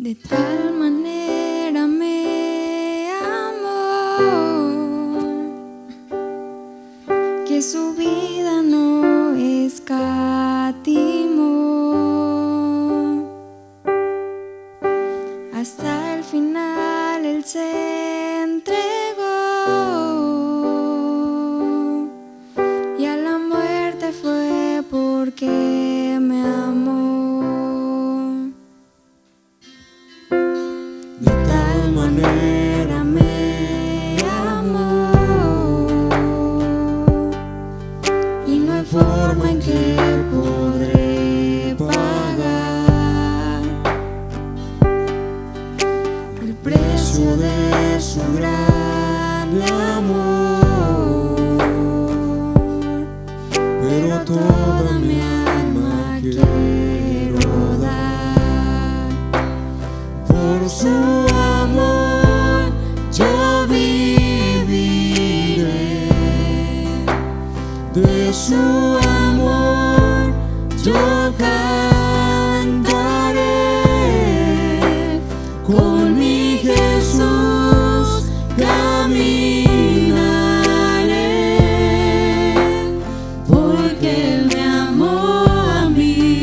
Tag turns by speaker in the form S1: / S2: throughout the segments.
S1: De tal manera me amó que su vida no escatimó. Hasta el final Él se entregó y a la muerte fue porque me amó. De tal manera me amó y no hay forma en que podré pagar el precio de su gran amor, pero toda mi alma quiero dar por su amor. Yo viviré de su amor, yo cantaré, con mi Jesús caminaré, porque Él me amó a mí.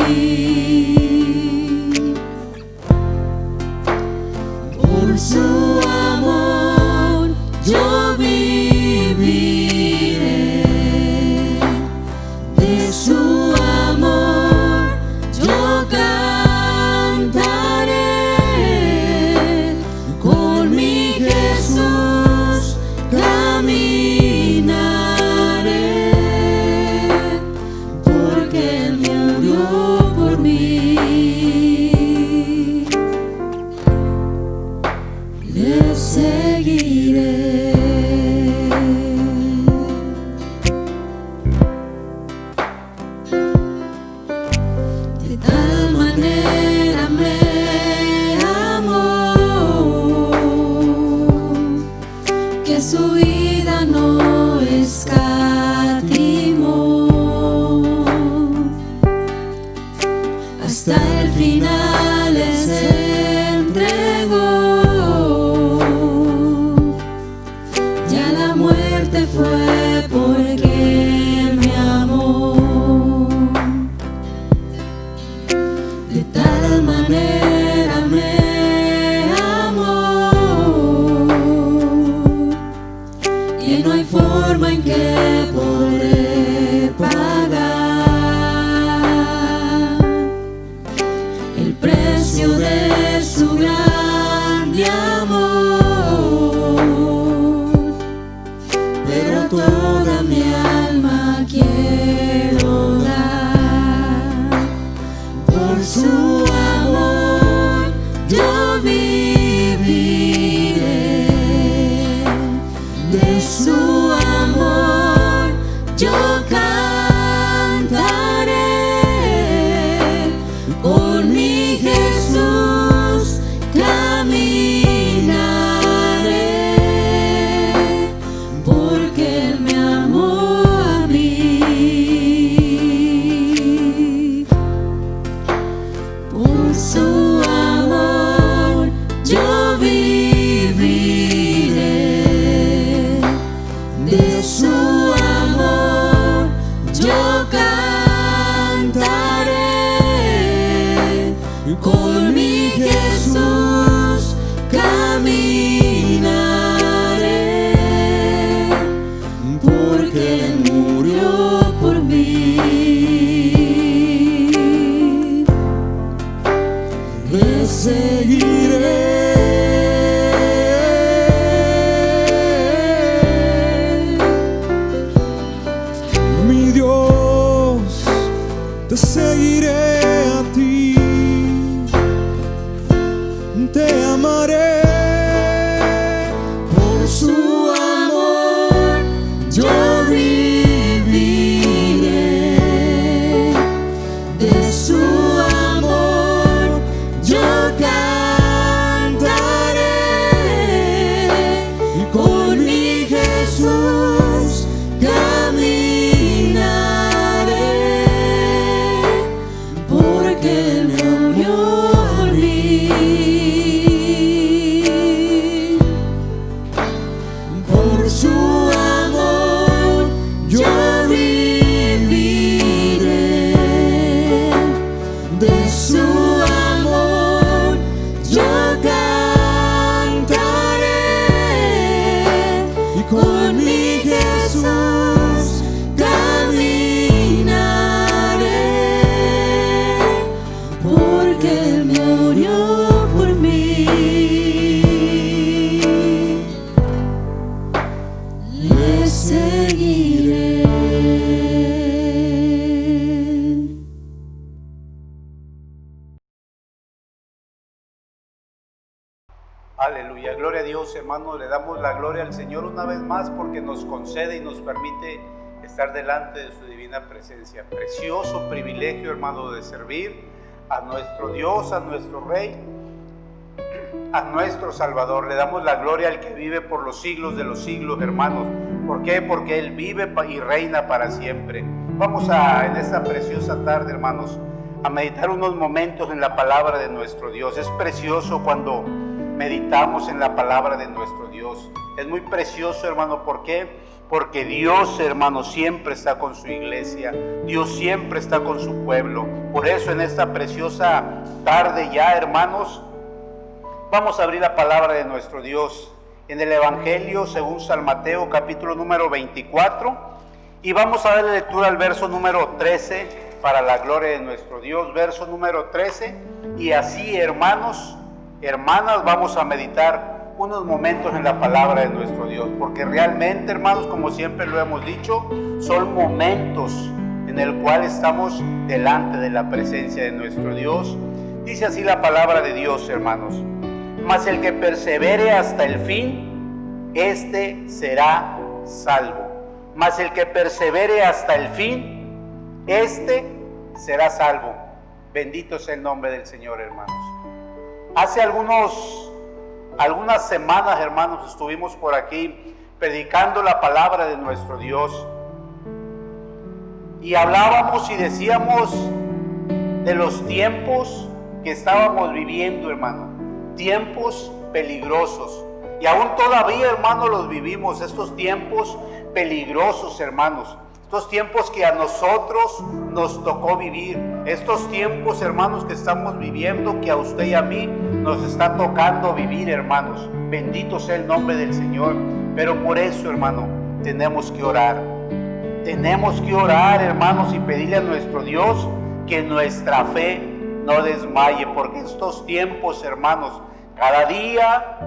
S1: Por su amor yo viviré, de su amor yo cantaré, con mi Jesús caminaré, porque Él murió por mí. Le seguiré. De tal manera me amó que su vida no escatimó. Hasta el final Él se entregó y a la muerte fue porque me amó. De tal manera me amó y no hay forma en que podré pagar el precio de su grande amor, pero toda mi alma quiero dar por su amor. Yo viviré, de su amor yo cantaré, con mi Jesús caminaré, porque Él me amó a mí. Por su amor yo viviré, de su amor yo cantaré, con mi Jesús caminaré, porque Él murió por mí. Le seguiré. Mi Dios, te seguiré a ti, te amaré. Por su amor yo viviré, de su amor yo cantaré, con mi Jesús caminaré, porque Él me unió a mí.
S2: Aleluya, gloria a Dios, hermanos. Le damos la gloria al Señor una vez más porque nos concede y nos permite estar delante de su divina presencia. Precioso privilegio, hermano, de servir a nuestro Dios, a nuestro Rey, a nuestro Salvador. Le damos la gloria al que vive por los siglos de los siglos, hermanos. ¿Por qué? Porque Él vive y reina para siempre. Vamos en esta preciosa tarde, hermanos, a meditar unos momentos en la palabra de nuestro Dios. Es precioso cuando meditamos en la palabra de nuestro Dios. Es muy precioso, hermano. ¿Por qué? Porque Dios, hermano, siempre está con su iglesia. Dios siempre está con su pueblo. Por eso en esta preciosa tarde ya, hermanos, vamos a abrir la palabra de nuestro Dios en el Evangelio según San Mateo, capítulo número 24, y vamos a darle lectura al verso número 13 para la gloria de nuestro Dios. Verso número 13, y así, hermanos, hermanas, vamos a meditar unos momentos en la palabra de nuestro Dios, porque realmente, hermanos, como siempre lo hemos dicho, son momentos en el cual estamos delante de la presencia de nuestro Dios. Dice así la palabra de Dios, hermanos: mas el que persevere hasta el fin, este será salvo. Mas el que persevere hasta el fin, este será salvo. Bendito sea el nombre del Señor, hermanos. Hace algunas semanas, hermanos, estuvimos por aquí predicando la palabra de nuestro Dios, y hablábamos y decíamos de los tiempos que estábamos viviendo, hermano. Tiempos peligrosos, y aún todavía, hermanos, los vivimos, estos tiempos peligrosos, hermanos, estos tiempos que a nosotros nos tocó vivir, estos tiempos, hermanos, que estamos viviendo, que a usted y a mí nos está tocando vivir, hermanos. Bendito sea el nombre del Señor. Pero por eso, hermano, tenemos que orar, hermanos, y pedirle a nuestro Dios que nuestra fe no desmaye, porque estos tiempos, hermanos, cada día,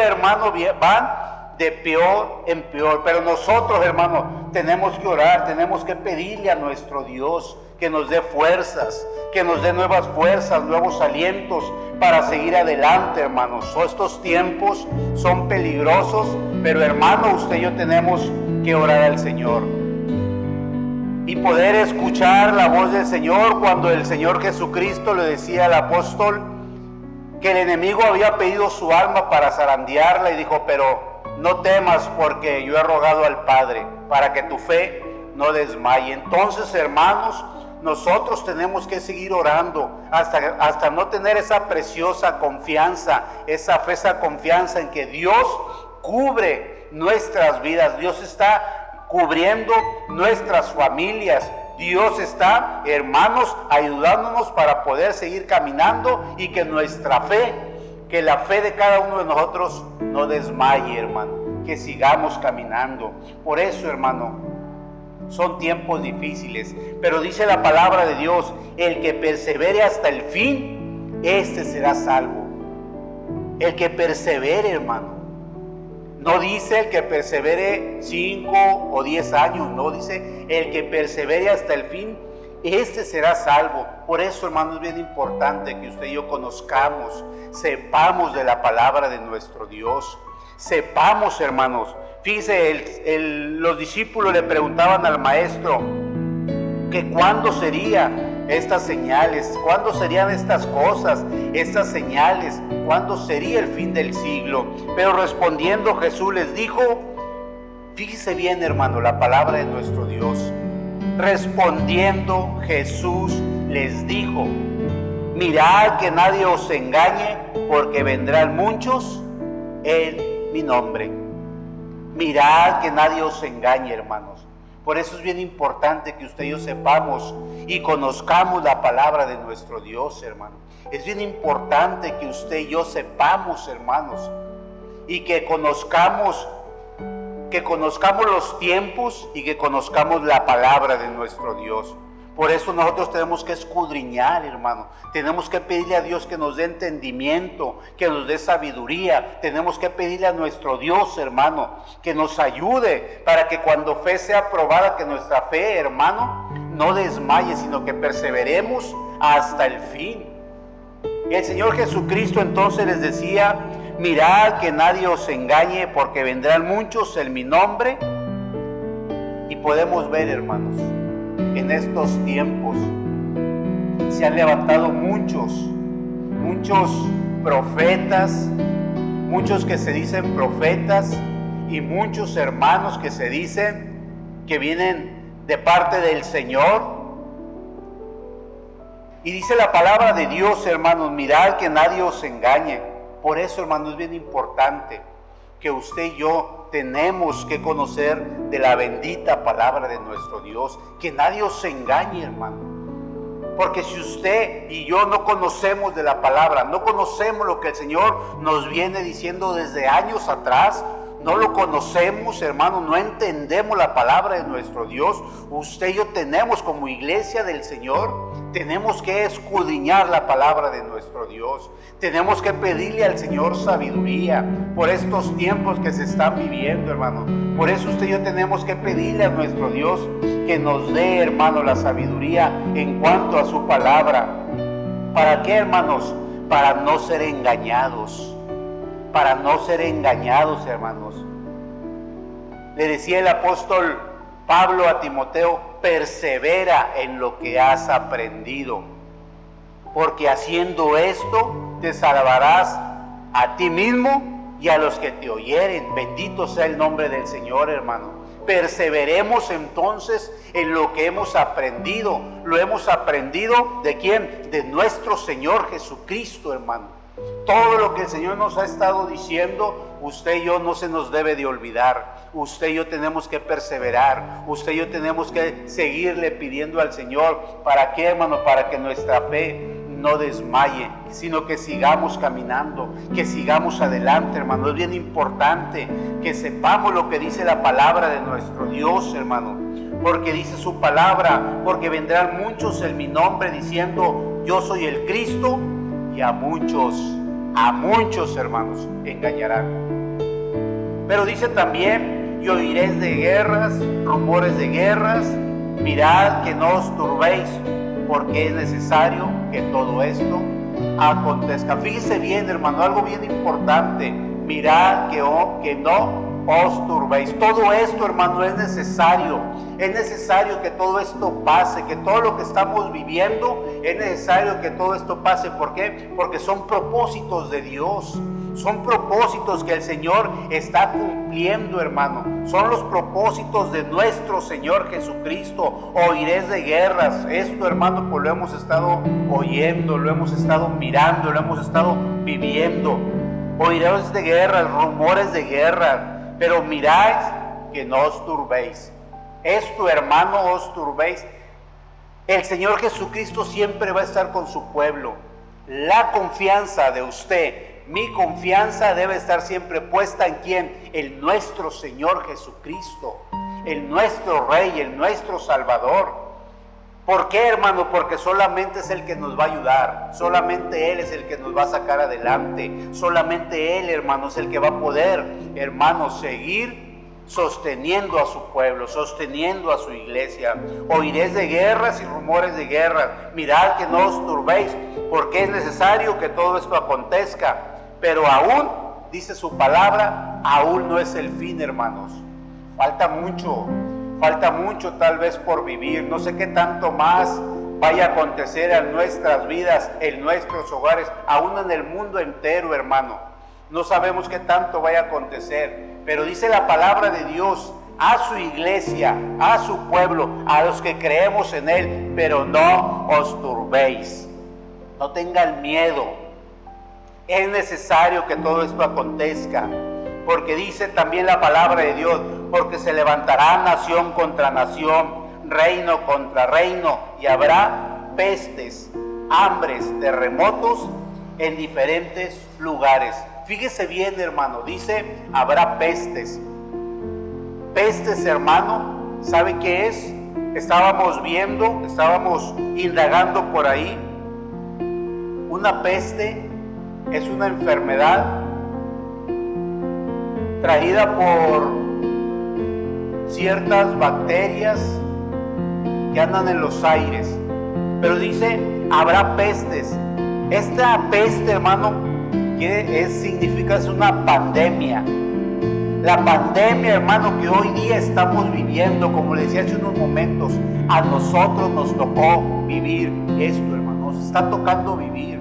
S2: hermano, van de peor en peor. Pero nosotros, hermano, tenemos que orar, tenemos que pedirle a nuestro Dios que nos dé fuerzas, que nos dé nuevas fuerzas, nuevos alientos para seguir adelante, hermanos. Estos tiempos son peligrosos, pero, hermano, usted y yo tenemos que orar al Señor y poder escuchar la voz del Señor. Cuando el Señor Jesucristo le decía al apóstol que el enemigo había pedido su alma para zarandearla, y dijo: pero no temas, porque yo he rogado al Padre para que tu fe no desmaye. Entonces, hermanos, nosotros tenemos que seguir orando hasta no tener esa preciosa confianza, esa fe, esa confianza en que Dios cubre nuestras vidas. Dios está cubriendo nuestras familias. Dios está, hermanos, ayudándonos para poder seguir caminando, y que nuestra fe, que la fe de cada uno de nosotros no desmaye, hermano, que sigamos caminando. Por eso, hermano, son tiempos difíciles, pero dice la palabra de Dios: el que persevere hasta el fin, este será salvo. El que persevere, hermano. No dice el que persevere 5 o 10 años, no, dice el que persevere hasta el fin, este será salvo. Por eso, hermanos, es bien importante que usted y yo conozcamos, sepamos de la palabra de nuestro Dios, sepamos, hermanos. Fíjese, los discípulos le preguntaban al maestro que cuándo serían estas señales, cuándo serían estas cosas, estas señales, cuándo sería el fin del siglo. Pero respondiendo Jesús les dijo, fíjese bien, hermano, la palabra de nuestro Dios. Respondiendo Jesús les dijo: mirad que nadie os engañe, porque vendrán muchos en mi nombre. Mirad que nadie os engañe, hermanos. Por eso es bien importante que usted y yo sepamos y conozcamos la palabra de nuestro Dios, hermano. Es bien importante que usted y yo sepamos, hermanos, y que conozcamos los tiempos y que conozcamos la palabra de nuestro Dios. Por eso nosotros tenemos que escudriñar, hermano. Tenemos que pedirle a Dios que nos dé entendimiento, que nos dé sabiduría. Tenemos que pedirle a nuestro Dios, hermano, que nos ayude para que cuando fe sea probada, que nuestra fe, hermano, no desmaye, sino que perseveremos hasta el fin. El Señor Jesucristo entonces les decía: mirad que nadie os engañe, porque vendrán muchos en mi nombre. Y podemos ver, hermanos, en estos tiempos se han levantado muchos profetas, muchos que se dicen profetas, y muchos hermanos que se dicen que vienen de parte del Señor. Y dice la palabra de Dios, hermanos, mirad que nadie os engañe. Por eso, hermanos, es bien importante que usted y yo tenemos que conocer de la bendita palabra de nuestro Dios. Que nadie os engañe, hermano. Porque si usted y yo no conocemos de la palabra, no conocemos lo que el Señor nos viene diciendo desde años atrás, no lo conocemos, hermano, no entendemos la palabra de nuestro Dios. Usted y yo tenemos, como iglesia del Señor, tenemos que escudriñar la palabra de nuestro Dios. Tenemos que pedirle al Señor sabiduría por estos tiempos que se están viviendo, hermano. Por eso usted y yo tenemos que pedirle a nuestro Dios que nos dé, hermano, la sabiduría en cuanto a su palabra. ¿Para qué, hermanos? Para no ser engañados. Para no ser engañados, hermanos. Le decía el apóstol Pablo a Timoteo: persevera en lo que has aprendido, porque haciendo esto te salvarás a ti mismo y a los que te oyeren. Bendito sea el nombre del Señor, hermano. Perseveremos entonces en lo que hemos aprendido. Lo hemos aprendido ¿de quién? De nuestro Señor Jesucristo, hermano. Todo lo que el Señor nos ha estado diciendo, usted y yo no se nos debe de olvidar. Usted y yo tenemos que perseverar. Usted y yo tenemos que seguirle pidiendo al Señor. ¿Para qué, hermano? Para que nuestra fe no desmaye, sino que sigamos caminando, que sigamos adelante, hermano. Es bien importante que sepamos lo que dice la palabra de nuestro Dios, hermano. Porque dice su palabra: porque vendrán muchos en mi nombre diciendo: yo soy el Cristo. Y a muchos, hermanos, engañarán. Pero dice también: y oiréis de guerras, rumores de guerras. Mirad que no os turbéis, porque es necesario que todo esto acontezca. Fíjese bien, hermano, algo bien importante. Mirad que no os turbéis. Todo esto, hermano, es necesario. Es necesario que todo esto pase, que todo lo que estamos viviendo, es necesario que todo esto pase. ¿Por qué? Porque son propósitos de Dios. Son propósitos que el Señor está cumpliendo, hermano. Son los propósitos de nuestro Señor Jesucristo. Oiréis de guerras. Esto, hermano, pues lo hemos estado oyendo, lo hemos estado mirando, lo hemos estado viviendo. Oiréis de guerras, rumores de guerra. Pero miráis que no os turbéis. Esto, hermano, os turbéis. El Señor Jesucristo siempre va a estar con su pueblo. La confianza de usted, mi confianza debe estar siempre puesta en ¿quién? En nuestro Señor Jesucristo, en nuestro Rey, en nuestro Salvador. ¿Por qué, hermano? Porque solamente es el que nos va a ayudar, solamente Él es el que nos va a sacar adelante, solamente Él, hermano, es el que va a poder, hermano, seguir sosteniendo a su pueblo, sosteniendo a su iglesia. Oiréis de guerras y rumores de guerras. Mirad que no os turbéis, porque es necesario que todo esto acontezca. Pero aún, dice su palabra, aún no es el fin, hermanos. Falta mucho tal vez por vivir. No sé qué tanto más vaya a acontecer en nuestras vidas, en nuestros hogares, aún en el mundo entero, hermano. No sabemos qué tanto vaya a acontecer. Pero dice la palabra de Dios a su iglesia, a su pueblo, a los que creemos en Él: pero no os turbéis, no tengan miedo. Es necesario que todo esto acontezca, porque dice también la palabra de Dios: porque se levantará nación contra nación, reino contra reino, y habrá pestes, hambres, terremotos en diferentes lugares. Fíjese bien, hermano, dice: habrá pestes. Pestes, hermano, ¿sabe qué es? Estábamos indagando por ahí. Una peste es una enfermedad traída por ciertas bacterias que andan en los aires. Pero dice: habrá pestes. Esta peste, hermano, significa es una pandemia. La pandemia, hermano, que hoy día estamos viviendo, como les decía hace unos momentos, a nosotros nos tocó vivir esto, hermano, nos está tocando vivir.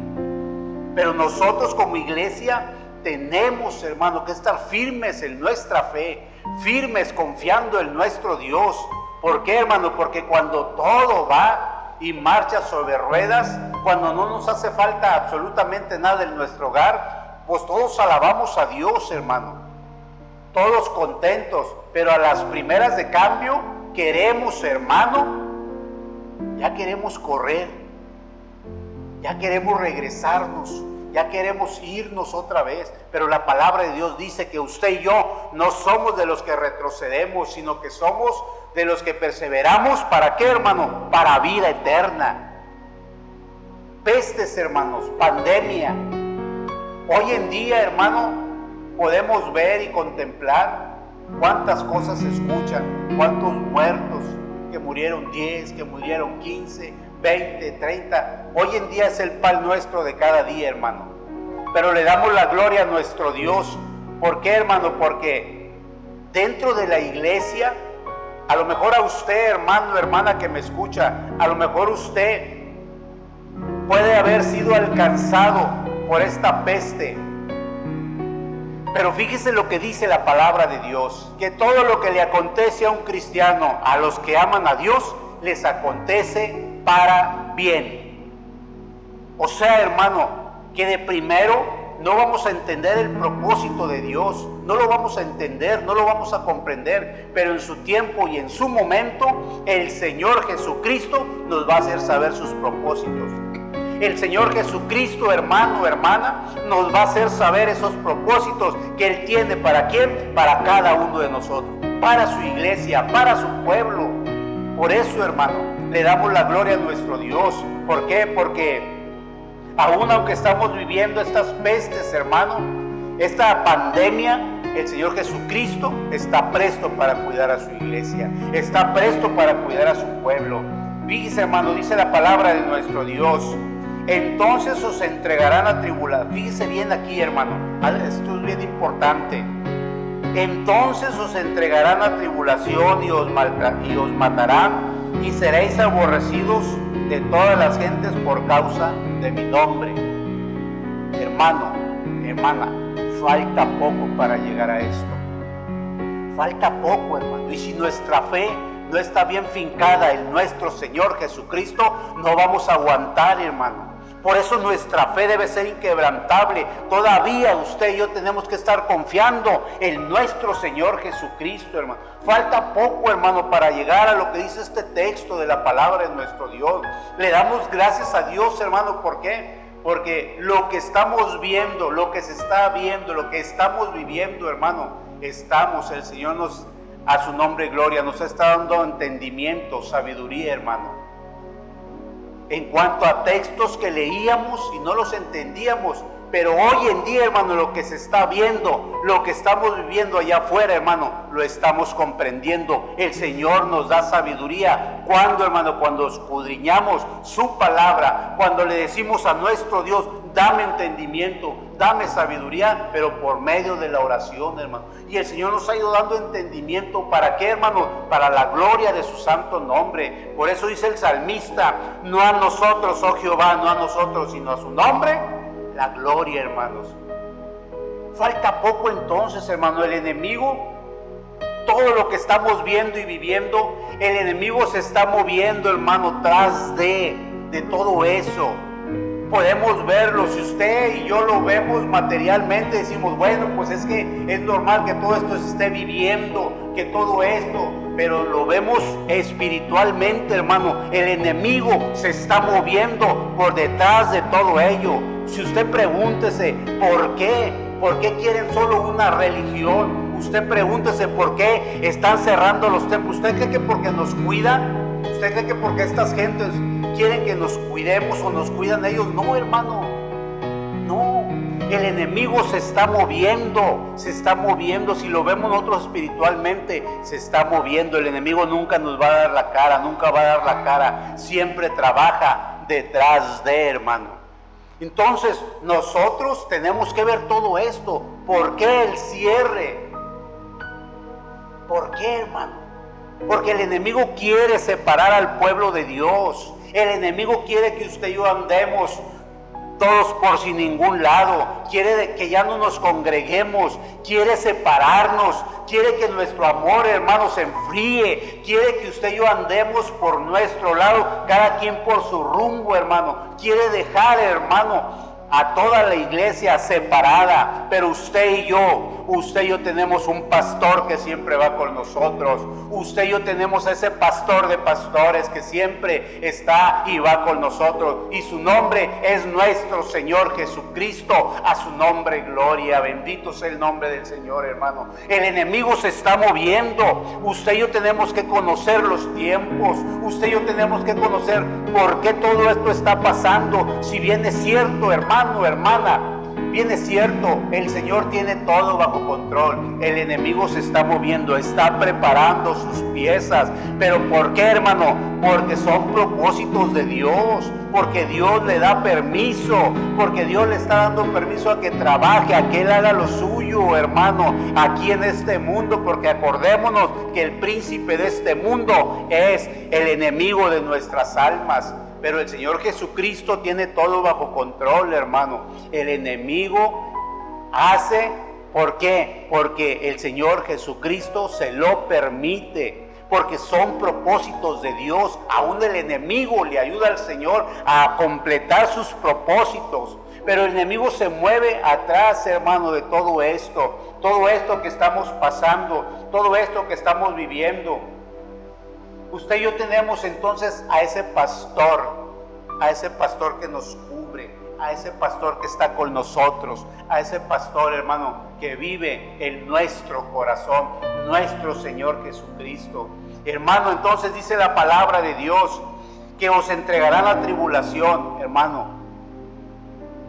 S2: Pero nosotros como iglesia tenemos, hermano, que estar firmes en nuestra fe, firmes confiando en nuestro Dios. ¿Por qué, hermano? Porque cuando todo va y marcha sobre ruedas, cuando no nos hace falta absolutamente nada en nuestro hogar, pues todos alabamos a Dios, hermano, todos contentos. Pero a las primeras de cambio queremos, hermano, ya queremos correr, ya queremos regresarnos, ya queremos irnos otra vez. Pero la palabra de Dios dice que usted y yo no somos de los que retrocedemos, sino que somos de los que perseveramos. ¿Para qué, hermano? Para vida eterna. Pestes, hermanos, pandemia. Hoy en día, hermano, podemos ver y contemplar cuántas cosas se escuchan, cuántos muertos, que murieron 10, que murieron 15, 20, 30. Hoy en día es el pan nuestro de cada día, hermano. Pero le damos la gloria a nuestro Dios. ¿Por qué, hermano? Porque dentro de la iglesia, a lo mejor a usted, hermano, hermana que me escucha, a lo mejor usted puede haber sido alcanzado por esta peste. Pero fíjese lo que dice la palabra de Dios, que todo lo que le acontece a un cristiano, a los que aman a Dios, les acontece para bien. O sea, hermano, que de primero no vamos a entender el propósito de Dios, no lo vamos a entender, no lo vamos a comprender, pero en su tiempo y en su momento, el Señor Jesucristo nos va a hacer saber sus propósitos. El Señor Jesucristo, hermano, hermana, nos va a hacer saber esos propósitos que Él tiene. ¿Para quién? Para cada uno de nosotros, para su iglesia, para su pueblo. Por eso, hermano, le damos la gloria a nuestro Dios. ¿Por qué? Porque aún aunque estamos viviendo estas pestes, hermano, esta pandemia, el Señor Jesucristo está presto para cuidar a su iglesia, está presto para cuidar a su pueblo. Fíjese, hermano, dice la palabra de nuestro Dios: entonces os entregarán a tribulación. Fíjese bien aquí, hermano, esto es bien importante. Entonces os entregarán a tribulación y os matarán, y seréis aborrecidos de todas las gentes por causa de mi nombre. Hermano, hermana, falta poco para llegar a esto. Falta poco, hermano. Y si nuestra fe no está bien fincada en nuestro Señor Jesucristo, no vamos a aguantar, hermano. Por eso nuestra fe debe ser inquebrantable. Todavía usted y yo tenemos que estar confiando en nuestro Señor Jesucristo, hermano. Falta poco, hermano, para llegar a lo que dice este texto de la palabra de nuestro Dios. Le damos gracias a Dios, hermano. ¿Por qué? Porque lo que estamos viendo, lo que se está viendo, lo que estamos viviendo, hermano, el Señor nos, a su nombre gloria, nos está dando entendimiento, sabiduría, hermano. En cuanto a textos que leíamos y no los entendíamos, pero hoy en día, hermano, lo que se está viendo, lo que estamos viviendo allá afuera, hermano, lo estamos comprendiendo. El Señor nos da sabiduría. ¿Cuándo, hermano? Cuando escudriñamos su palabra, cuando le decimos a nuestro Dios: dame entendimiento, dame sabiduría, pero por medio de la oración, hermano. Y el Señor nos ha ido dando entendimiento. ¿Para qué, hermano? Para la gloria de su santo nombre. Por eso dice el salmista: no a nosotros, oh Jehová, no a nosotros, sino a su nombre, la gloria, hermanos. Falta poco entonces, hermano. El enemigo, todo lo que estamos viendo y viviendo, el enemigo se está moviendo, hermano, tras de todo eso. Podemos verlo, si usted y yo lo vemos materialmente, decimos: bueno, pues es que es normal que todo esto se esté viviendo, que todo esto, pero lo vemos espiritualmente, hermano. El enemigo se está moviendo por detrás de todo ello. Si usted pregúntese, ¿por qué quieren solo una religión? Usted pregúntese por qué están cerrando los templos. ¿Usted cree que porque nos cuidan? ¿Usted cree que porque estas gentes quieren que nos cuidemos o nos cuidan ellos? No, hermano, no. El enemigo se está moviendo, si lo vemos nosotros espiritualmente, se está moviendo. El enemigo nunca nos va a dar la cara, siempre trabaja detrás de, hermano. Entonces nosotros tenemos que ver todo esto. ¿Por qué el cierre? ¿Por qué, hermano? Porque el enemigo quiere separar al pueblo de Dios. El enemigo quiere que usted y yo andemos todos por sin ningún lado. Quiere que ya no nos congreguemos. Quiere separarnos. Quiere que nuestro amor, hermano, se enfríe. Quiere que usted y yo andemos por nuestro lado, cada quien por su rumbo, hermano. Quiere dejar, hermano, a toda la iglesia separada. Pero usted y yo tenemos un pastor que siempre va con nosotros. Usted y yo tenemos a ese pastor de pastores que siempre está y va con nosotros. Y su nombre es nuestro Señor Jesucristo. A su nombre gloria. Bendito sea el nombre del Señor, hermano. El enemigo se está moviendo. Usted y yo tenemos que conocer los tiempos. Usted y yo tenemos que conocer por qué todo esto está pasando. Si bien es cierto, hermano, hermana, bien es cierto, el Señor tiene todo bajo control. El enemigo se está moviendo, está preparando sus piezas. ¿Pero por qué, hermano? Porque son propósitos de Dios. Porque Dios le da permiso. Porque Dios le está dando permiso a que trabaje, a que Él haga lo suyo, hermano, aquí en este mundo. Porque acordémonos que el príncipe de este mundo es el enemigo de nuestras almas. Pero el Señor Jesucristo tiene todo bajo control, hermano. El enemigo hace, ¿por qué? Porque el Señor Jesucristo se lo permite. Porque son propósitos de Dios. Aún el enemigo le ayuda al Señor a completar sus propósitos. Pero el enemigo se mueve atrás, hermano, de todo esto que estamos pasando, todo esto que estamos viviendo. Usted y yo tenemos entonces a ese pastor que nos cubre, a ese pastor que está con nosotros, a ese pastor, hermano, que vive en nuestro corazón, nuestro Señor Jesucristo. Hermano, entonces dice la palabra de Dios que os entregará la tribulación, hermano.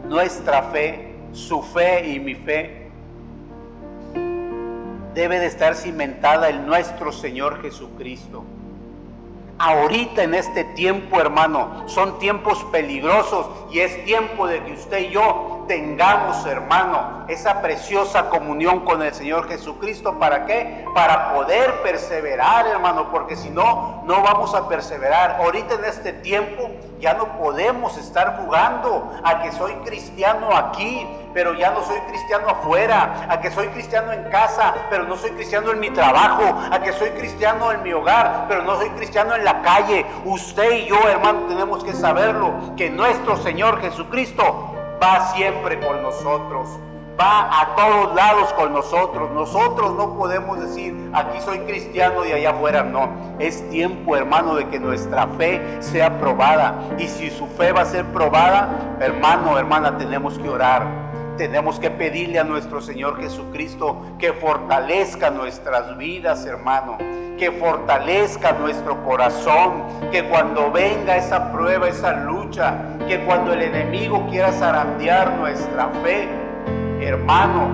S2: Nuestra fe, su fe y mi fe debe de estar cimentada en nuestro Señor Jesucristo. Ahorita en este tiempo, hermano, son tiempos peligrosos y es tiempo de que usted y yo tengamos, hermano, esa preciosa comunión con el Señor Jesucristo. ¿Para qué? Para poder perseverar, hermano, porque si no, no vamos a perseverar. Ahorita en este tiempo ya no podemos estar jugando a que soy cristiano aquí, pero ya no soy cristiano afuera, a que soy cristiano en casa, pero no soy cristiano en mi trabajo, a que soy cristiano en mi hogar, pero no soy cristiano en la calle. Usted y yo, hermano, tenemos que saberlo, que nuestro Señor Jesucristo va siempre con nosotros, va a todos lados con nosotros. Nosotros no podemos decir, aquí soy cristiano y allá afuera no. Es tiempo, hermano, de que nuestra fe sea probada. Y si su fe va a ser probada, hermano, hermana, tenemos que orar. Tenemos que pedirle a nuestro Señor Jesucristo que fortalezca nuestras vidas, hermano, que fortalezca nuestro corazón, que cuando venga esa prueba, esa lucha, que cuando el enemigo quiera zarandear nuestra fe, hermano,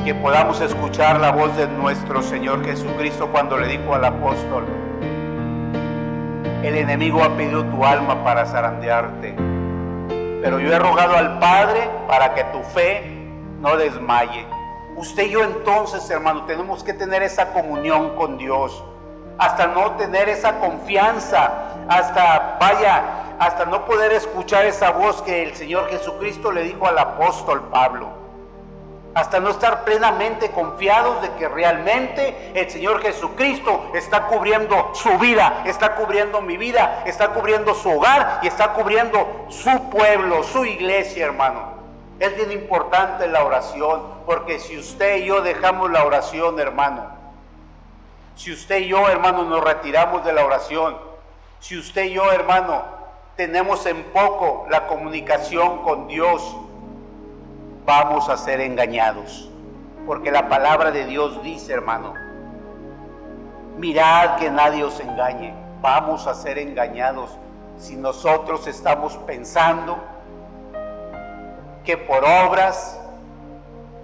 S2: que podamos escuchar la voz de nuestro Señor Jesucristo cuando le dijo al apóstol: el enemigo ha pedido tu alma para zarandearte, pero yo he rogado al Padre para que tu fe no desmaye. Usted y yo entonces, hermano, tenemos que tener esa comunión con Dios, hasta no tener esa confianza, hasta no poder escuchar esa voz que el Señor Jesucristo le dijo al apóstol Pablo, hasta no estar plenamente confiados de que realmente el Señor Jesucristo está cubriendo su vida, está cubriendo mi vida, está cubriendo su hogar y está cubriendo su pueblo, su iglesia, hermano. Es bien importante la oración, porque si usted y yo dejamos la oración, hermano, si usted y yo, hermano, nos retiramos de la oración, si usted y yo, hermano, tenemos en poco la comunicación con Dios, vamos a ser engañados. Porque la palabra de Dios dice, hermano, mirad que nadie os engañe. Vamos a ser engañados si nosotros estamos pensando que por obras,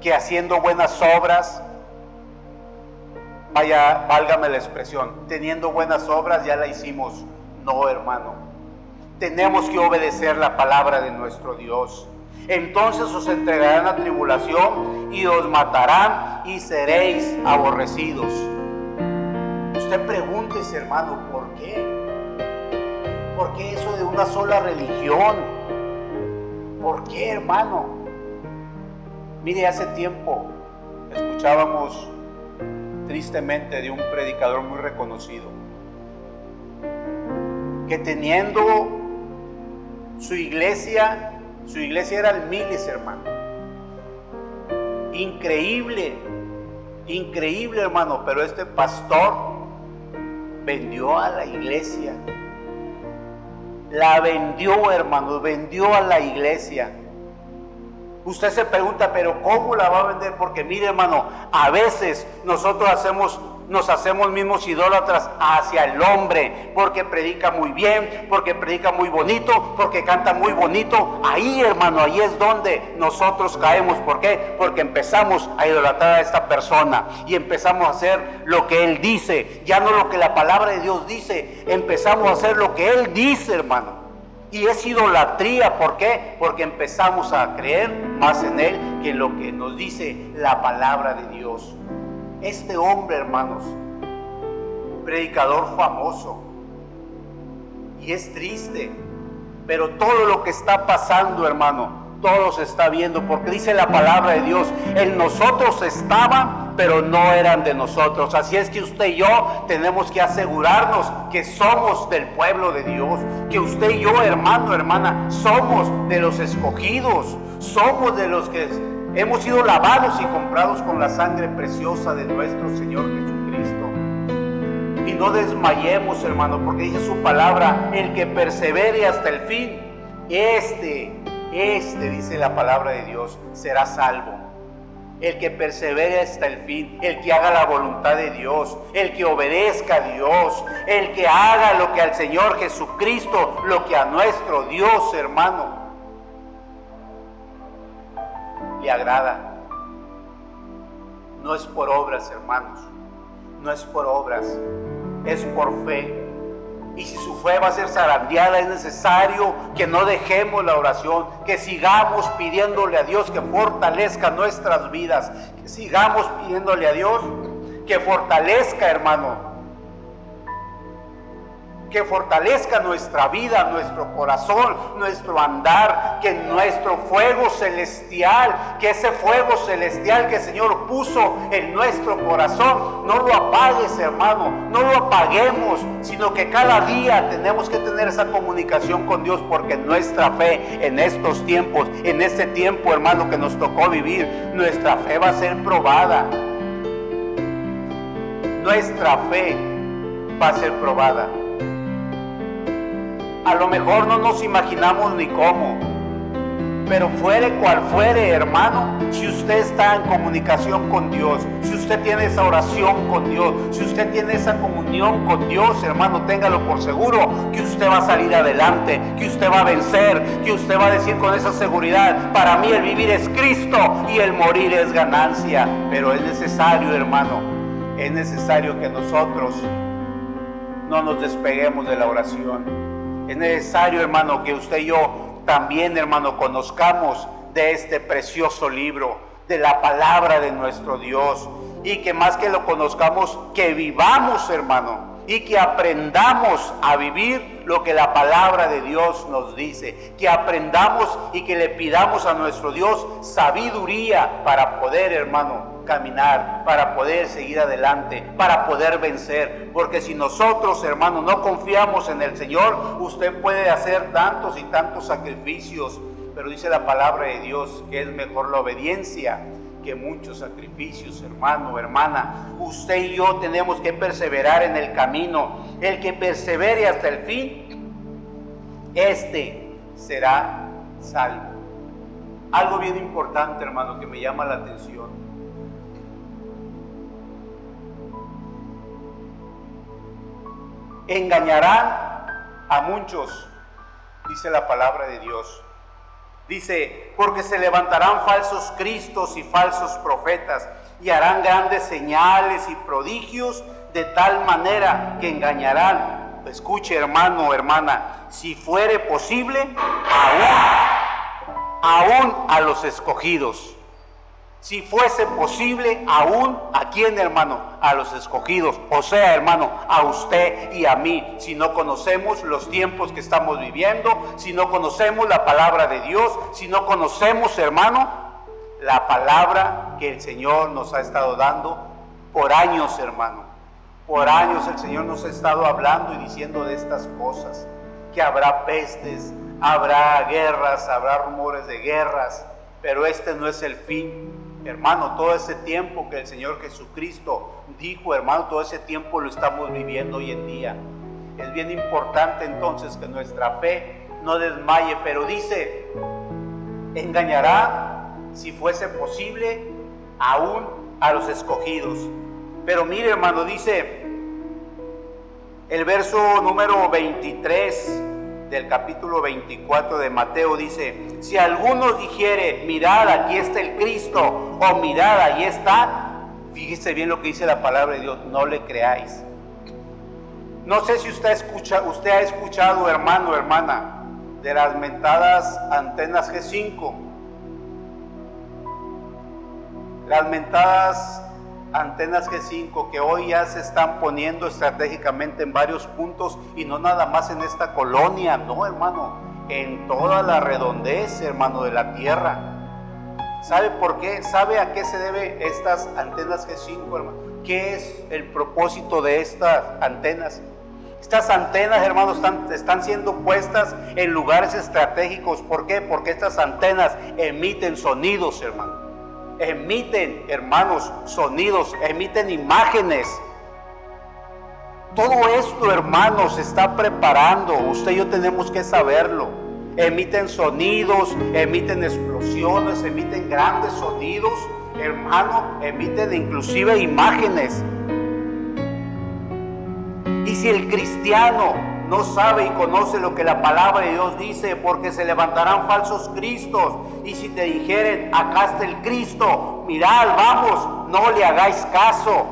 S2: que haciendo buenas obras, válgame la expresión, teniendo buenas obras ya la hicimos. No, hermano. tenemos que obedecer la palabra de nuestro Dios. Entonces os entregarán a tribulación y os matarán y seréis aborrecidos. Usted pregúntese, hermano, ¿por qué? ¿Por qué eso de una sola religión? ¿Por qué, hermano? Mire, hace tiempo escuchábamos tristemente de un predicador muy reconocido que teniendo su iglesia era el miles, hermano. Increíble, hermano, pero este pastor vendió a la iglesia. La vendió, hermano, vendió a la iglesia. Usted se pregunta, pero ¿cómo la va a vender? Porque mire, hermano, a veces nosotros nos hacemos mismos idólatras hacia el hombre, porque predica muy bien, porque predica muy bonito, porque canta muy bonito. Ahí, hermano, ahí es donde nosotros caemos. ¿Por qué? Porque empezamos a idolatrar a esta persona y empezamos a hacer lo que él dice, ya no lo que la palabra de Dios dice. Empezamos a hacer lo que él dice, hermano. Y es idolatría. ¿Por qué? Porque empezamos a creer más en él que en lo que nos dice la palabra de Dios. Este hombre, hermanos, predicador famoso, y es triste, pero todo lo que está pasando, hermano, todo se está viendo, porque dice la palabra de Dios, en nosotros estaban, pero no eran de nosotros. Así es que usted y yo tenemos que asegurarnos que somos del pueblo de Dios, que usted y yo, hermano, hermana, somos de los escogidos, somos de los que hemos sido lavados y comprados con la sangre preciosa de nuestro Señor Jesucristo. Y no desmayemos, hermano, porque dice su palabra, el que persevere hasta el fin, este dice la palabra de Dios, será salvo. El que persevere hasta el fin, el que haga la voluntad de Dios, el que obedezca a Dios, el que haga lo que al Señor Jesucristo, lo que a nuestro Dios, hermano, le agrada. No es por obras, hermanos, no es por obras, es por fe. Y si su fe va a ser zarandeada, es necesario que no dejemos la oración, que sigamos pidiéndole a Dios que fortalezca nuestras vidas, que sigamos pidiéndole a Dios que fortalezca, hermano, que fortalezca nuestra vida, nuestro corazón, nuestro andar, que nuestro fuego celestial, que ese fuego celestial que el Señor puso en nuestro corazón, no lo apagues, hermano, no lo apaguemos, sino que cada día tenemos que tener esa comunicación con Dios, porque nuestra fe en estos tiempos, en este tiempo, hermano, que nos tocó vivir, nuestra fe va a ser probada. Nuestra fe va a ser probada. A lo mejor no nos imaginamos ni cómo, pero fuere cual fuere, hermano, si usted está en comunicación con Dios, si usted tiene esa oración con Dios, si usted tiene esa comunión con Dios, hermano, téngalo por seguro que usted va a salir adelante, que usted va a vencer, que usted va a decir con esa seguridad, para mí el vivir es Cristo y el morir es ganancia. Pero es necesario, hermano, es necesario que nosotros no nos despeguemos de la oración. Es necesario, hermano, que usted y yo también, hermano, conozcamos de este precioso libro, de la palabra de nuestro Dios, y que más que lo conozcamos, que vivamos, hermano, y que aprendamos a vivir lo que la palabra de Dios nos dice, que aprendamos y que le pidamos a nuestro Dios sabiduría para poder, hermano, caminar, para poder seguir adelante, para poder vencer. Porque si nosotros, hermanos, no confiamos en el Señor, usted puede hacer tantos y tantos sacrificios, pero dice la palabra de Dios que es mejor la obediencia que muchos sacrificios, hermano, hermana. Usted y yo tenemos que perseverar en el camino. El que persevere hasta el fin, este será salvo. Algo bien importante, hermano, que me llama la atención. Engañarán a muchos, dice la palabra de Dios. Dice, porque se levantarán falsos cristos y falsos profetas y harán grandes señales y prodigios, de tal manera que engañarán escuche hermano, hermana, si fuere posible, aún a los escogidos. Si fuese posible, aún a quién, hermano, a los escogidos, o sea, hermano, a usted y a mí. Si no conocemos los tiempos que estamos viviendo, si no conocemos la palabra de Dios, si no conocemos, hermano, la palabra que el Señor nos ha estado dando por años, hermano. Por años el Señor nos ha estado hablando y diciendo de estas cosas, que habrá pestes, habrá guerras, habrá rumores de guerras, pero este no es el fin. Hermano, todo ese tiempo que el Señor Jesucristo dijo, hermano, todo ese tiempo lo estamos viviendo hoy en día. Es bien importante entonces que nuestra fe no desmaye, pero dice, engañará, si fuese posible, aún a los escogidos. Pero mire, hermano, dice el verso número 23 del capítulo 24 de Mateo, dice, si alguno dijere, mirad, aquí está el Cristo, o mirad, ahí está, fíjese bien lo que dice la palabra de Dios, no le creáis. No sé si usted ha escuchado, hermano, hermana, de las mentadas antenas G5, las mentadas antenas G5 que hoy ya se están poniendo estratégicamente en varios puntos, y no nada más en esta colonia, no, hermano, en toda la redondez, hermano, de la tierra. ¿Sabe por qué? ¿Sabe a qué se debe estas antenas G5, hermano? ¿Qué es el propósito de estas antenas? Estas antenas, hermanos, están siendo puestas en lugares estratégicos. ¿Por qué? Porque estas antenas emiten sonidos, hermano. Emiten, hermanos, sonidos, emiten imágenes. Todo esto, hermanos, se está preparando. Usted y yo tenemos que saberlo. Emiten sonidos, emiten explosiones, emiten grandes sonidos, hermano, emiten inclusive imágenes. Y si el cristiano no sabe y conoce lo que la palabra de Dios dice, porque se levantarán falsos cristos, y si te dijeren, acá está el Cristo, mirad, vamos, no le hagáis caso.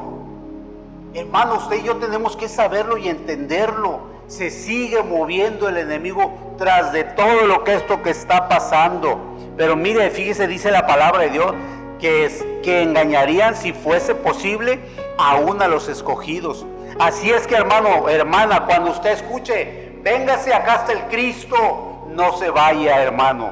S2: Hermano, usted y yo tenemos que saberlo y entenderlo. Se sigue moviendo el enemigo tras de todo lo que está pasando. Pero mire, fíjese, dice la palabra de Dios, que engañarían, si fuese posible, aún a los escogidos. Así es que, hermano, hermana, cuando usted escuche, véngase, acá está el Cristo, no se vaya, hermano,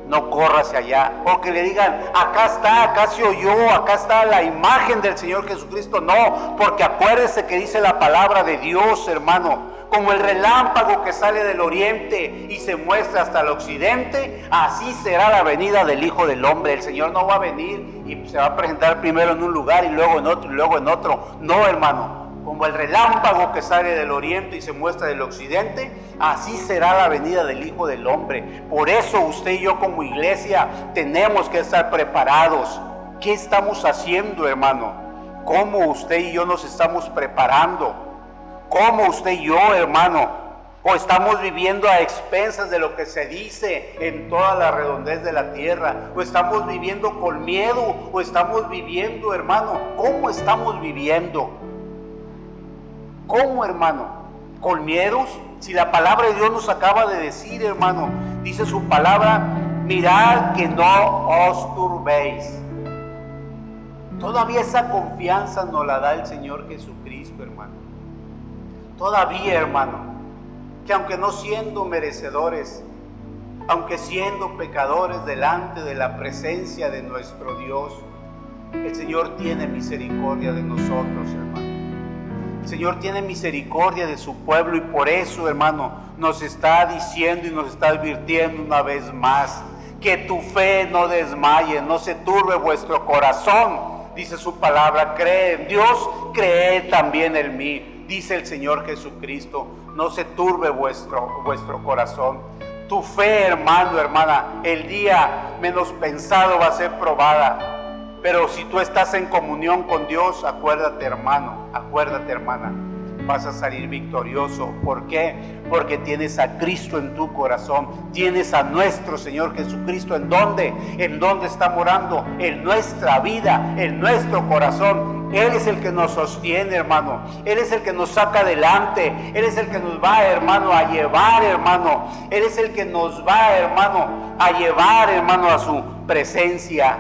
S2: no corra hacia allá, o que le digan, acá está, acá se oyó, acá está la imagen del Señor Jesucristo. No, porque acuérdese que dice la palabra de Dios, hermano, como el relámpago que sale del oriente y se muestra hasta el occidente, así será la venida del Hijo del Hombre. El Señor no va a venir y se va a presentar primero en un lugar y luego en otro y luego en otro. No, hermano, como el relámpago que sale del oriente y se muestra del occidente, así será la venida del Hijo del Hombre. Por eso usted y yo como iglesia tenemos que estar preparados. ¿Qué estamos haciendo, hermano? ¿Cómo usted y yo nos estamos preparando? ¿Cómo usted y yo, hermano? ¿O estamos viviendo a expensas de lo que se dice en toda la redondez de la tierra? ¿O estamos viviendo con miedo? ¿O estamos viviendo, hermano? ¿Cómo estamos viviendo? ¿Cómo, hermano? ¿Con miedos? Si la palabra de Dios nos acaba de decir, hermano, dice su palabra, mirad que no os turbéis. Todavía esa confianza nos la da el Señor Jesucristo, hermano. Todavía, hermano, que aunque no siendo merecedores, aunque siendo pecadores delante de la presencia de nuestro Dios, el Señor tiene misericordia de nosotros, hermano. El Señor tiene misericordia de su pueblo, y por eso, hermano, nos está diciendo y nos está advirtiendo una vez más, que tu fe no desmaye, no se turbe vuestro corazón. Dice su palabra, cree en Dios, creed también en mí. Dice el Señor Jesucristo, no se turbe vuestro corazón. Tu fe, hermano, hermana, el día menos pensado va a ser probada. Pero si tú estás en comunión con Dios, acuérdate, hermano, acuérdate, hermana, vas a salir victorioso. ¿Por qué? Porque tienes a Cristo en tu corazón, tienes a nuestro Señor Jesucristo. ¿En dónde? ¿En dónde está morando? En nuestra vida, en nuestro corazón. Él es el que nos sostiene, hermano. Él es el que nos saca adelante. Él es el que nos va, hermano, a llevar, hermano. Él es el que nos va, hermano, a llevar, hermano, a su presencia,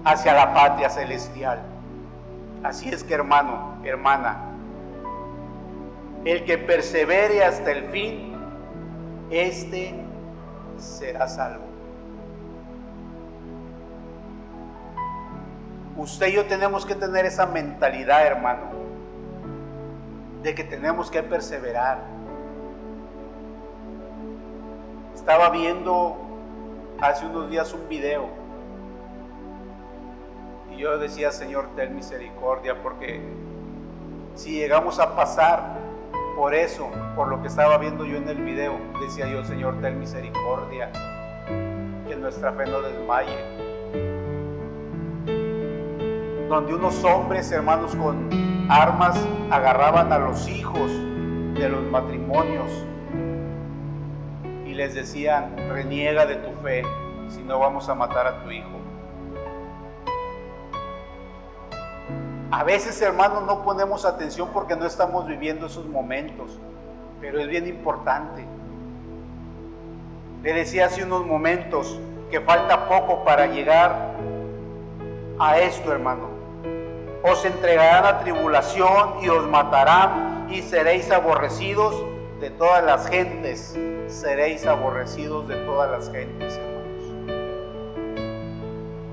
S2: hacia la patria celestial. Así es que, hermano, hermana, el que persevere hasta el fin, este será salvo. Usted y yo tenemos que tener esa mentalidad, hermano, de que tenemos que perseverar. Estaba viendo hace unos días un video y yo decía, Señor, ten misericordia, porque si llegamos a pasar por eso, por lo que estaba viendo yo en el video, decía yo, Señor, ten misericordia, que nuestra fe no desmaye. Donde unos hombres, hermanos, con armas agarraban a los hijos de los matrimonios y les decían, reniega de tu fe, si no vamos a matar a tu hijo. A veces, hermanos, no ponemos atención porque no estamos viviendo esos momentos, pero es bien importante. Le decía hace unos momentos que falta poco para llegar a esto, hermano. Os entregarán a tribulación y os matarán y seréis aborrecidos de todas las gentes. Seréis aborrecidos de todas las gentes, hermanos.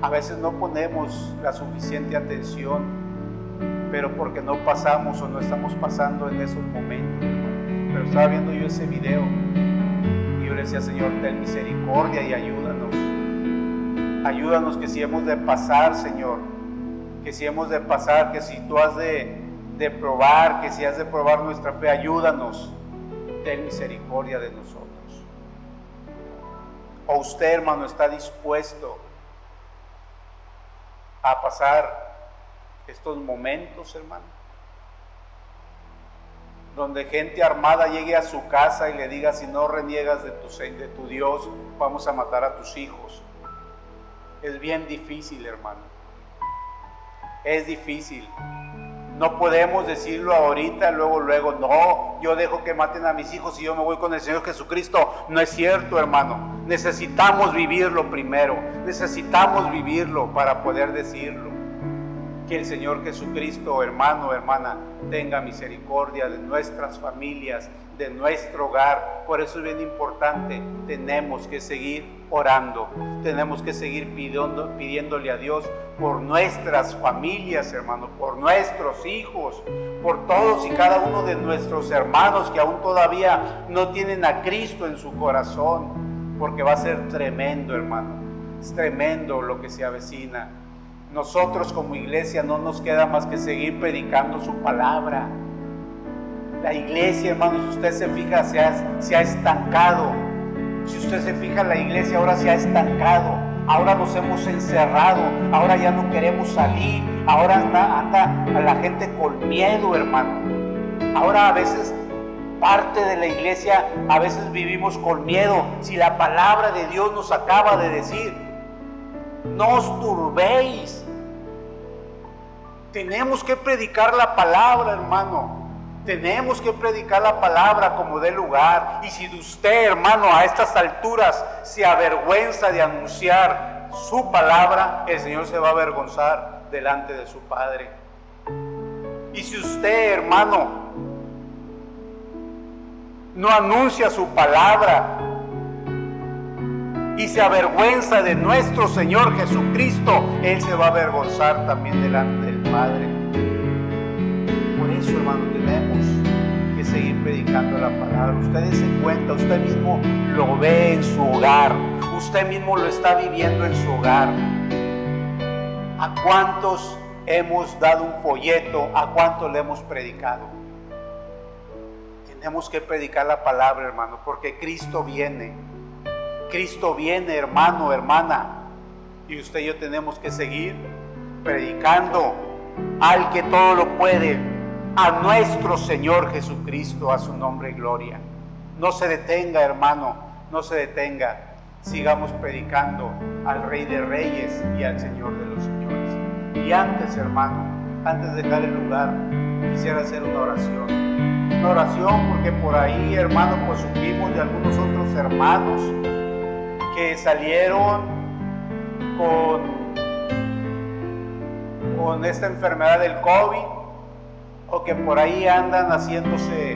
S2: A veces no ponemos la suficiente atención, pero porque no pasamos o no estamos pasando en esos momentos, hermano. Pero estaba viendo yo ese video y yo le decía, Señor, ten misericordia y ayúdanos. Ayúdanos, que si hemos de pasar, Señor, que si hemos de pasar, que si tú has de probar, que si has de probar nuestra fe, ayúdanos, ten misericordia de nosotros. ¿O usted, hermano, está dispuesto a pasar estos momentos, hermano, donde gente armada llegue a su casa y le diga, si no reniegas de tu Dios, vamos a matar a tus hijos? Es bien difícil, hermano. Es difícil. No podemos decirlo ahorita, luego, no, yo dejo que maten a mis hijos y yo me voy con el Señor Jesucristo. No es cierto, hermano. Necesitamos vivirlo primero. Necesitamos vivirlo para poder decirlo. Que el Señor Jesucristo, hermano, hermana, tenga misericordia de nuestras familias, de nuestro hogar. Por eso es bien importante, tenemos que seguir orando, tenemos que seguir pidiéndole a Dios por nuestras familias, hermano, por nuestros hijos, por todos y cada uno de nuestros hermanos que aún todavía no tienen a Cristo en su corazón, porque va a ser tremendo, hermano, es tremendo lo que se avecina. Nosotros como iglesia no nos queda más que seguir predicando su palabra. La iglesia, hermanos, si usted se fija, se ha estancado. Si usted se fija, la iglesia ahora se ha estancado. Ahora nos hemos encerrado. Ahora ya no queremos salir. Ahora anda a la gente con miedo, hermano. Ahora a veces parte de la iglesia, a veces vivimos con miedo. Si la palabra de Dios nos acaba de decir, no os turbéis. Tenemos que predicar la palabra, hermano. Tenemos que predicar la palabra como dé lugar. Y si usted, hermano, a estas alturas se avergüenza de anunciar su palabra, el Señor se va a avergonzar delante de su Padre. Y si usted, hermano, no anuncia su palabra y se avergüenza de nuestro Señor Jesucristo, Él se va a avergonzar también delante del Padre. Por eso, hermano, tenemos que seguir predicando la palabra. Usted se cuenta, usted mismo lo ve en su hogar, usted mismo lo está viviendo en su hogar. ¿A cuántos hemos dado un folleto? ¿A cuántos le hemos predicado? Tenemos que predicar la palabra, hermano, porque Cristo viene. Cristo viene, hermano, hermana, y usted y yo tenemos que seguir predicando al que todo lo puede, a nuestro Señor Jesucristo, a su nombre y gloria. No se detenga, hermano, no se detenga. Sigamos predicando al Rey de Reyes y al Señor de los Señores. Y antes, hermano, antes de dejar el lugar, quisiera hacer una oración. Una oración porque por ahí, hermano, pues supimos de algunos otros hermanos que salieron con esta enfermedad del COVID, o que por ahí andan haciéndose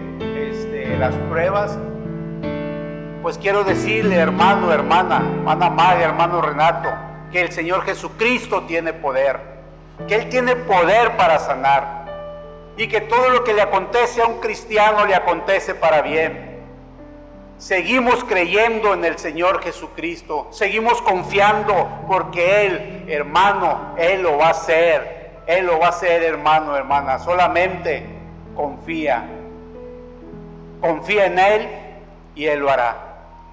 S2: las pruebas. Pues quiero decirle, hermano, hermana María, hermano Renato, que el Señor Jesucristo tiene poder, que Él tiene poder para sanar, y que todo lo que le acontece a un cristiano le acontece para bien. Seguimos creyendo en el Señor Jesucristo, seguimos confiando, porque Él, hermano, Él lo va a hacer, Él lo va a hacer, hermano, hermana. Solamente confía en Él y Él lo hará.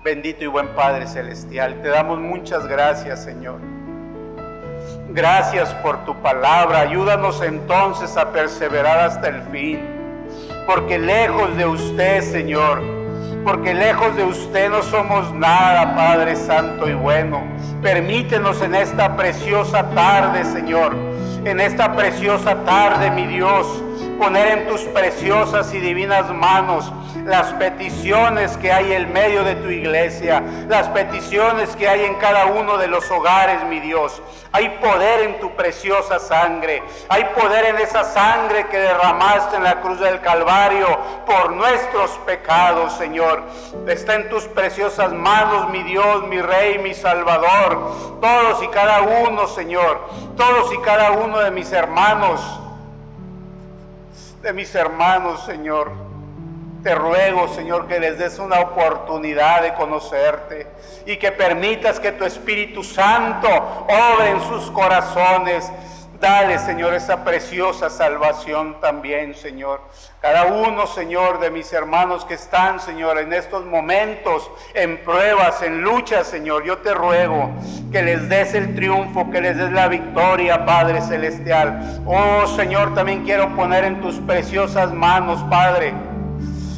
S2: Bendito y buen Padre Celestial, te damos muchas gracias, Señor. Gracias por tu palabra. Ayúdanos entonces a perseverar hasta el fin, porque lejos de usted, Señor, porque lejos de usted no somos nada, Padre Santo y bueno. Permítenos en esta preciosa tarde, Señor, en esta preciosa tarde, mi Dios, poner en tus preciosas y divinas manos las peticiones que hay en medio de tu iglesia, las peticiones que hay en cada uno de los hogares, mi Dios. Hay poder en tu preciosa sangre, hay poder en esa sangre que derramaste en la cruz del Calvario por nuestros pecados, Señor. Está en tus preciosas manos, mi Dios, mi Rey, mi Salvador. Todos y cada uno, Señor, todos y cada uno de mis hermanos, Señor. Te ruego, Señor, que les des una oportunidad de conocerte y que permitas que tu Espíritu Santo obre en sus corazones. Dale, Señor, esa preciosa salvación también, Señor. Cada uno, Señor, de mis hermanos que están, Señor, en estos momentos, en pruebas, en luchas, Señor, yo te ruego que les des el triunfo, que les des la victoria, Padre Celestial. Oh, Señor, también quiero poner en tus preciosas manos, Padre,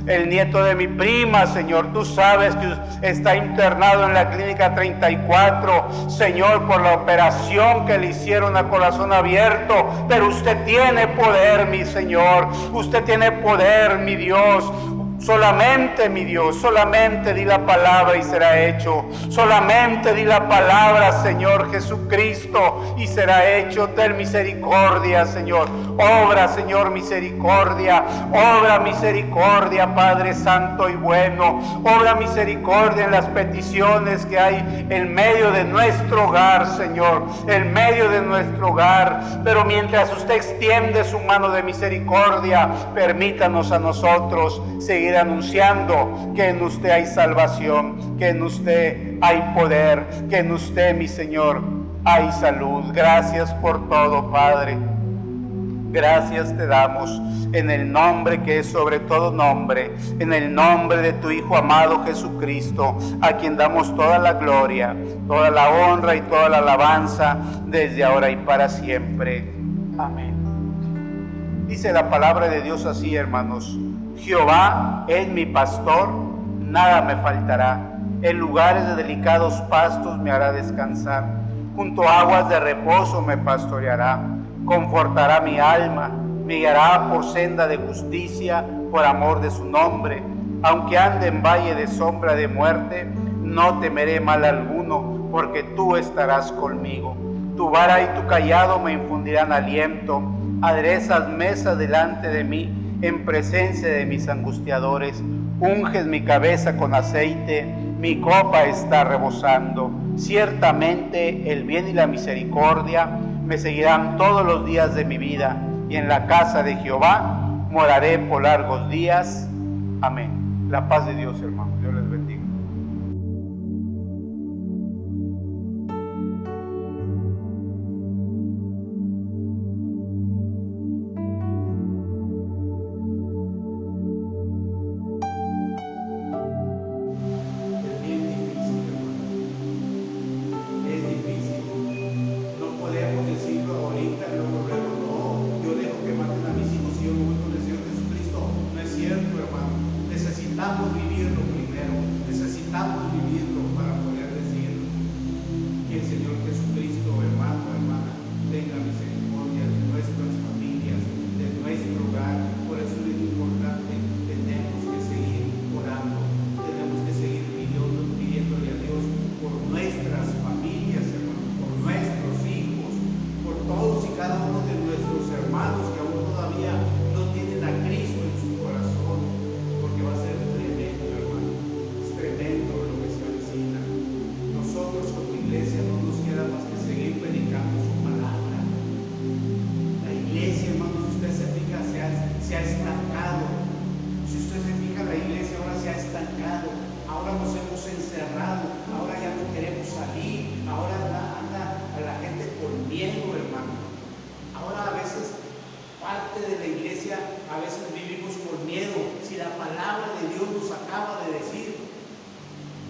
S2: el nieto de mi prima, Señor. Tú sabes que está internado en la clínica 34, Señor, por la operación que le hicieron a corazón abierto. Pero usted tiene poder, mi Señor. Usted tiene poder, mi Dios. Solamente, mi Dios, solamente di la palabra y será hecho. Solamente di la palabra, Señor Jesucristo, y será hecho. Ten misericordia, Señor. Obra, Señor, misericordia. Obra misericordia, Padre Santo y bueno. Obra misericordia en las peticiones que hay en medio de nuestro hogar, Señor. En medio de nuestro hogar. Pero mientras usted extiende su mano de misericordia, permítanos a nosotros seguir anunciando que en usted hay salvación, que en usted hay poder, que en usted, mi Señor, hay salud. Gracias por todo, Padre. Gracias te damos en el nombre que es sobre todo nombre, en el nombre de tu Hijo amado Jesucristo, a quien damos toda la gloria, toda la honra y toda la alabanza desde ahora y para siempre. Amén. Dice la palabra de Dios así, hermanos: Jehová es mi pastor, nada me faltará. En lugares de delicados pastos me hará descansar. Junto a aguas de reposo me pastoreará. Confortará mi alma, me guiará por senda de justicia, por amor de su nombre. Aunque ande en valle de sombra de muerte, no temeré mal alguno, porque tú estarás conmigo. Tu vara y tu cayado me infundirán aliento. Aderezas mesa delante de mí, en presencia de mis angustiadores. Unges mi cabeza con aceite, mi copa está rebosando. Ciertamente el bien y la misericordia me seguirán todos los días de mi vida, y en la casa de Jehová moraré por largos días. Amén. La paz de Dios, hermanos. Dios les bendiga. Necesitamos vivirlo primero.
S3: a veces vivimos con miedo. Si la palabra de Dios nos acaba de decir,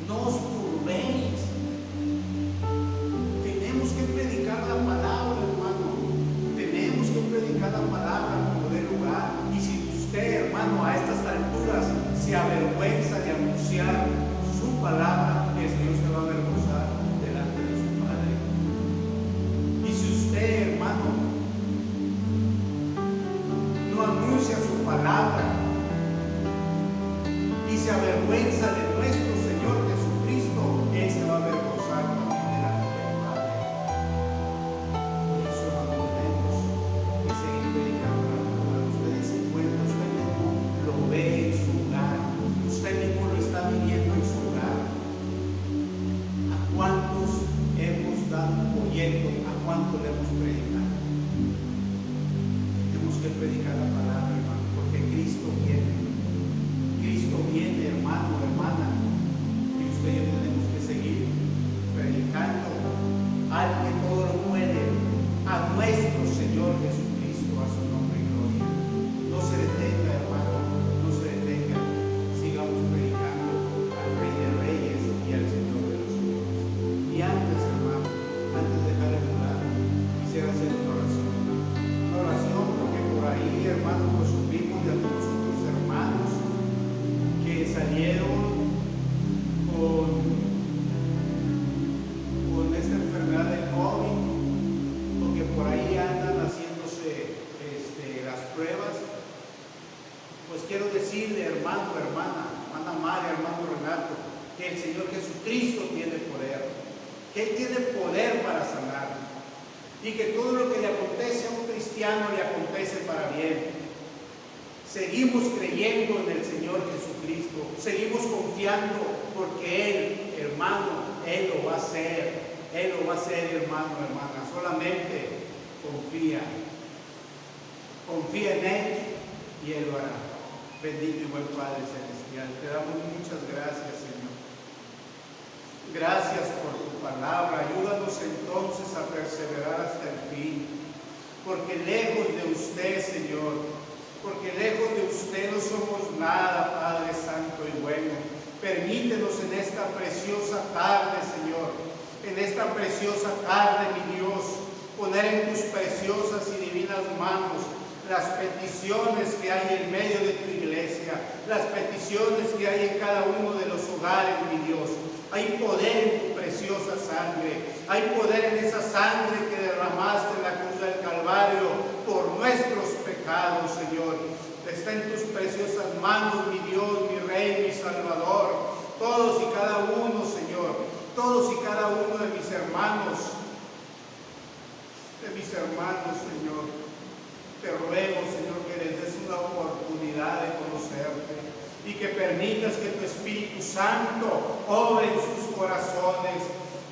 S3: no os turbéis. Tenemos que predicar la palabra, hermano. Tenemos que predicar la palabra como de lugar. Y si usted, hermano, a estas alturas se avergüenza de anunciar su palabra, el Señor se va a avergonzar delante de su Padre. Y si usted, hermano, no anuncia su palabra y se avergüenza de nuestro Señor Jesucristo, Él se va a avergonzar también delante del Padre. Por eso, hermanos, tenemos que seguir predicando la palabra. Usted se encuentra, usted mismo lo ve en su hogar, usted mismo lo está viviendo en su hogar. ¿A cuántos hemos dado folleto? ¿A cuántos le hemos predicado? Tenemos que predicar la palabra, hermano, porque Cristo viene. Cristo viene, hermano, hermana, y usted y yo tenemos que seguir predicando al que todo lo puede, a nuestro Señor Jesucristo, a su nombre y gloria. No se detenga, hermano, no se detenga. Sigamos predicando al Rey de Reyes y al Señor de los Señores. Y antes, hermano, antes de dejar el lugar, quisiera hacer una oración. Una oración porque por ahí, hermano, pues supimos de algunos otros hermanos que salieron con esta enfermedad del COVID, porque por ahí andan haciéndose las pruebas. Pues quiero decirle, hermano, hermana María, hermano Renato, que el Señor Jesucristo tiene poder, que Él tiene poder para sanar, y que todo lo que le acontece a un cristiano le acontece para bien. Seguimos creyendo en el Señor Jesucristo, seguimos confiando porque Él, hermano, Él lo va a hacer. Él lo va a hacer, hermano, hermana. Solamente confía en Él y Él lo hará. Bendito y buen Padre Celestial, te damos muchas gracias, Señor. Gracias por tu palabra. Ayúdanos entonces a perseverar hasta el fin, porque lejos de usted, Señor, porque lejos de usted no somos nada, Padre Santo y bueno. Permítenos en esta preciosa tarde, Señor, en esta preciosa tarde, mi Dios, poner en tus preciosas y divinas manos las peticiones que hay en medio de tu iglesia, las peticiones que hay en cada uno de los hogares, mi Dios. Hay poder en tu preciosa sangre, hay poder en esa sangre que derramaste en la cruz del Calvario por nuestros pecados, Señor. Está en tus preciosas manos, mi Dios, mi Rey, mi Salvador. Todos y cada uno, Señor, todos y cada uno de mis hermanos, Señor. Te ruego, Señor, que les des una oportunidad de conocerte y que permitas que tu Espíritu Santo obre en sus corazones.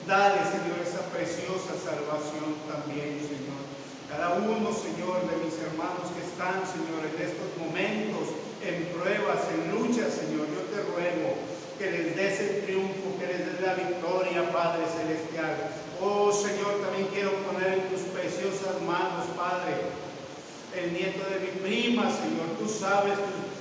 S3: Dale, Señor, esa preciosa salvación también, Señor. Cada uno, Señor, de mis hermanos que están, Señor, en estos momentos, en pruebas, en luchas, Señor, yo te ruego que les des el triunfo, que les des la victoria, Padre Celestial. Oh, Señor, también quiero poner en tus preciosas manos, Padre, el nieto de mi prima, Señor. Tú sabes,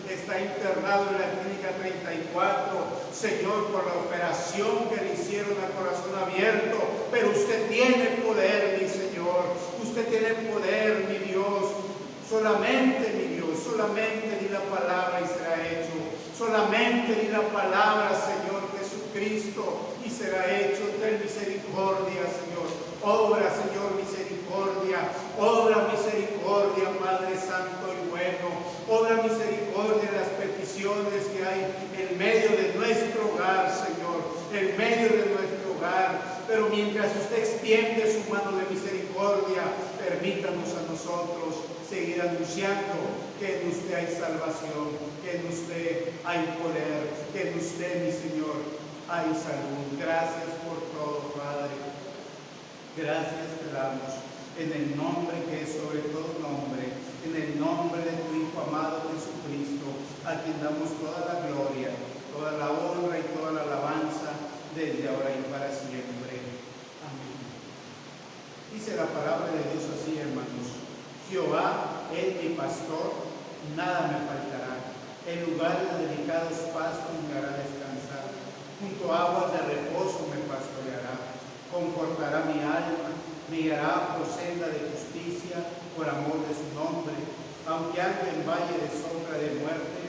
S3: está internado en la clínica 34, Señor, por la operación que le hicieron a corazón abierto. Pero usted tiene poder, mi Señor. Usted tiene poder, mi Dios. Solamente, mi Dios, solamente di la palabra y será hecho. Solamente di la palabra, Señor Jesucristo, y será hecho. Ten misericordia, Señor. Obra, Señor, misericordia. Obra misericordia, Padre Santo y bueno. Obra misericordia en las peticiones que hay en medio de nuestro hogar, Señor. En medio de nuestro hogar. Pero mientras usted extiende su mano de misericordia, permítanos a nosotros seguir anunciando que en usted hay salvación, que en usted hay poder, que en usted, mi Señor, hay salud. Gracias por todo, Padre. Gracias te damos en el nombre que es sobre todo nombre, en el nombre de tu Hijo amado Jesucristo, a quien damos toda la gloria, toda la honra y toda la alabanza desde ahora y para siempre. Amén. Dice la palabra de Dios así, hermanos: Jehová es mi pastor nada me faltará. En lugares de delicados pastos me hará descansar. Junto a aguas de reposo me pastoreará. Confortará mi alma, me guiará por senda de justicia, por amor de su nombre. Aunque ande en valle de sombra de muerte,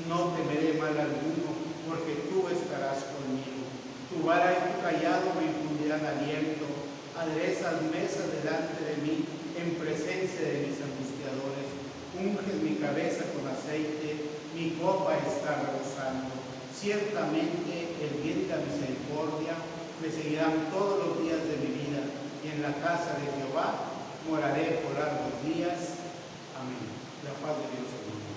S3: no temeré mal alguno, porque tú estarás conmigo. Tu vara y tu callado me infundirán aliento. Aderezas mesas delante de mí, en presencia de mis angustiadores. Unges mi cabeza con aceite, mi copa está rebosando. Ciertamente el bien y la misericordia me seguirán todos los días de mi vida, y en la casa de Jehová moraré por largos días. Amén. La paz de Dios.